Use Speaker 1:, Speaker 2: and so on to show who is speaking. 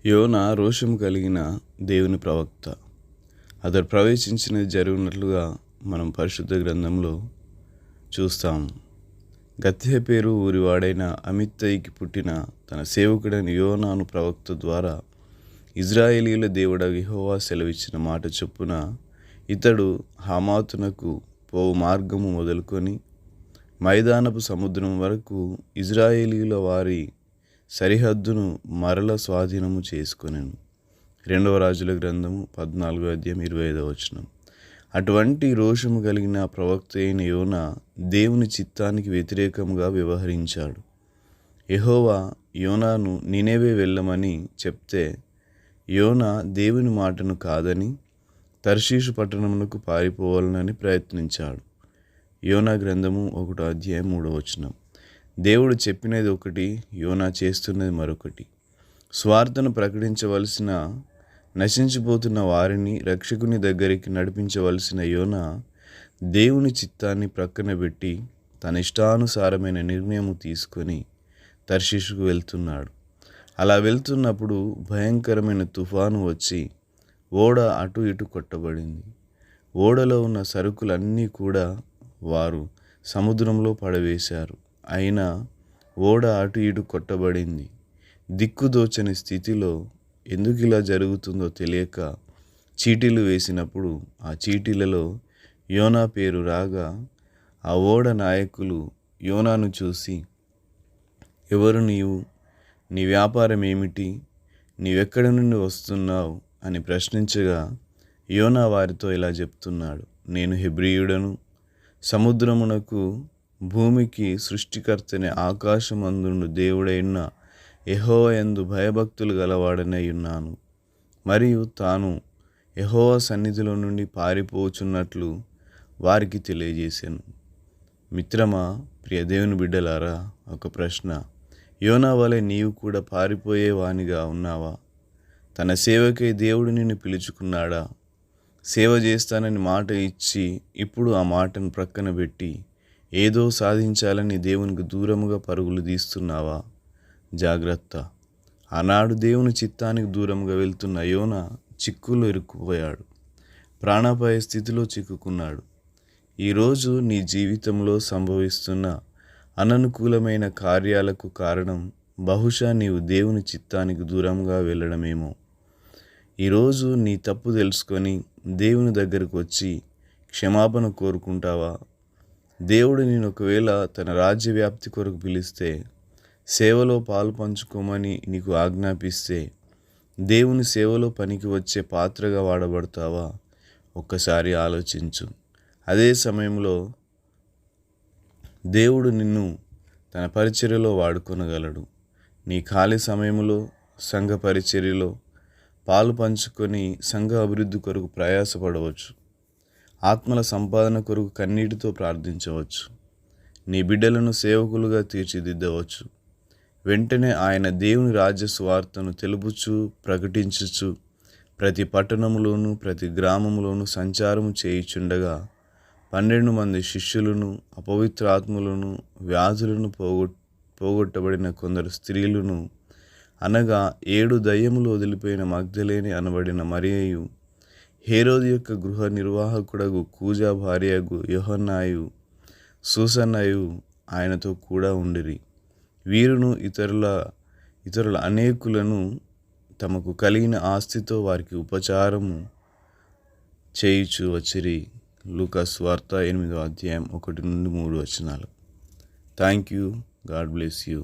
Speaker 1: యోనా రోషము కలిగిన దేవుని ప్రవక్త. అతడు ప్రవేశించినది జరిగినట్లుగా మనం పరిశుద్ధ గ్రంథంలో చూస్తాము. గత్హెపెరు ఊరివాడైన అమిత్తయికి పుట్టిన తన సేవకుడైన యోనాను ప్రవక్త ద్వారా ఇజ్రాయేలీల దేవుడగు యెహోవా సెలవిచ్చిన మాట చొప్పున ఇతడు హమాతునకు పోవు మార్గము మొదలుకొని మైదానపు సముద్రం వరకు ఇజ్రాయేలీల వారి సరిహద్దును మరల స్వాధీనము చేసుకొనెను. 2 రాజుల గ్రంథము 14:25. అటువంటి రోషము కలిగిన ప్రవక్త అయిన యోనా దేవుని చిత్తానికి వ్యతిరేకంగా వ్యవహరించాడు. యెహోవా యోనాను నినెవె వెళ్ళమని చెప్తే యోనా దేవుని మాటను కాదని తర్షీషు పట్టణమునకు పారిపోవాలని ప్రయత్నించాడు. యోనా గ్రంథము 1:3. దేవుడు చెప్పినది ఒకటి, యోనా చేస్తున్నది మరొకటి. స్వార్థను ప్రకటించవలసిన, నశించిపోతున్న వారిని రక్షకుని దగ్గరికి నడిపించవలసిన యోనా దేవుని చిత్తాన్ని ప్రక్కన పెట్టి తన ఇష్టానుసారమైన నిర్ణయం తీసుకొని తర్షీషుకు వెళ్తున్నాడు. అలా వెళ్తున్నప్పుడు భయంకరమైన తుఫాను వచ్చి ఓడ అటు ఇటు కొట్టబడింది. ఓడలో ఉన్న సరుకులన్నీ కూడా వారు సముద్రంలో పడవేశారు. అయినా ఓడ అటు ఇటు కొట్టబడింది. దిక్కుదోచని స్థితిలో ఎందుకు ఇలా జరుగుతుందో తెలియక చీటీలు వేసినప్పుడు ఆ చీటీలలో యోనా పేరు రాగా ఆ ఓడ నాయకులు యోనాను చూసి, ఎవరు నీవు? నీ వ్యాపారం ఏమిటి? నీవెక్కడి నుండి వస్తున్నావు అని ప్రశ్నించగా యోనా వారితో ఇలా చెప్తున్నాడు, నేను హెబ్రీయుడను, సముద్రమునకు భూమికి సృష్టికర్తని ఆకాశమందుండు దేవుడైన యెహోవా యందు భయభక్తులు గలవాడనై ఉన్నాను. మరియు తాను యెహోవా సన్నిధిలో నుండి పారిపోచున్నట్లు వారికి తెలియజేశాను. మిత్రమా, ప్రియ దేవుని బిడ్డలారా, ఒక ప్రశ్న. యోనా వలె నీవు కూడా పారిపోయే వానిగా ఉన్నావా? తన సేవకై దేవుడు నిన్ను పిలుచుకున్నాడా? సేవ చేస్తానని మాట ఇచ్చి ఇప్పుడు ఆ మాటను ప్రక్కన పెట్టి ఏదో సాధించాలని దేవునికి దూరముగా పరుగులు తీస్తున్నావా? జాగ్రత్త. ఆనాడు దేవుని చిత్తానికి దూరంగా వెళ్తున్న యోనా చిక్కులో ఇరుక్కుపోయాడు. ప్రాణాపాయ స్థితిలో చిక్కుకున్నాడు. ఈరోజు నీ జీవితంలో సంభవిస్తున్న అననుకూలమైన కార్యాలకు కారణం బహుశా నీవు దేవుని చిత్తానికి దూరంగా వెళ్ళడమేమో. ఈరోజు నీ తప్పు తెలుసుకొని దేవుని దగ్గరకు వచ్చి క్షమాపణ కోరుకుంటావా? దేవుడు నేను ఒకవేళ తన రాజ్య వ్యాప్తి కొరకు పిలిస్తే, సేవలో పాలు పంచుకోమని నీకు ఆజ్ఞాపిస్తే దేవుని సేవలో పనికి వచ్చే పాత్రగా వాడబడతావా? ఒక్కసారి ఆలోచించు. అదే సమయంలో దేవుడు నిన్ను తన పరిచర్యలో వాడుకొనగలడు. నీ ఖాళీ సమయంలో సంఘ పరిచర్యలో పాలు పంచుకొని సంఘ అభివృద్ధి కొరకు ప్రయాసపడవచ్చు. ఆత్మల సంపాదన కొరకు కన్నీటితో ప్రార్థించవచ్చు. నీ బిడ్డలను సేవకులుగా తీర్చిదిద్దవచ్చు. వెంటనే ఆయన దేవుని రాజ్య సువార్తను తెలుపుచు ప్రకటించుచు ప్రతి పట్టణంలోనూ ప్రతి గ్రామంలోనూ సంచారము చేయుచుండగా 12 మంది శిష్యులను, అపవిత్ర ఆత్మలను, వ్యాధులను పోగొట్టబడిన కొందరు స్త్రీలను, అనగా 7 దయ్యములు వదిలిపోయిన మగ్దలేని అనబడిన మరియయు, హేరోదు యొక్క గృహ నిర్వాహకుడగు కూజా భార్యగు యోహన్నాయు, సూసన్నయు ఆయనతో కూడా ఉండిరి. వీరును ఇతరుల అనేకులను తమకు కలిగిన ఆస్తితో వారికి ఉపచారము చేయుచు వచ్చిరి. లూకా సువార్త 8:1-3. Thank you. God bless you.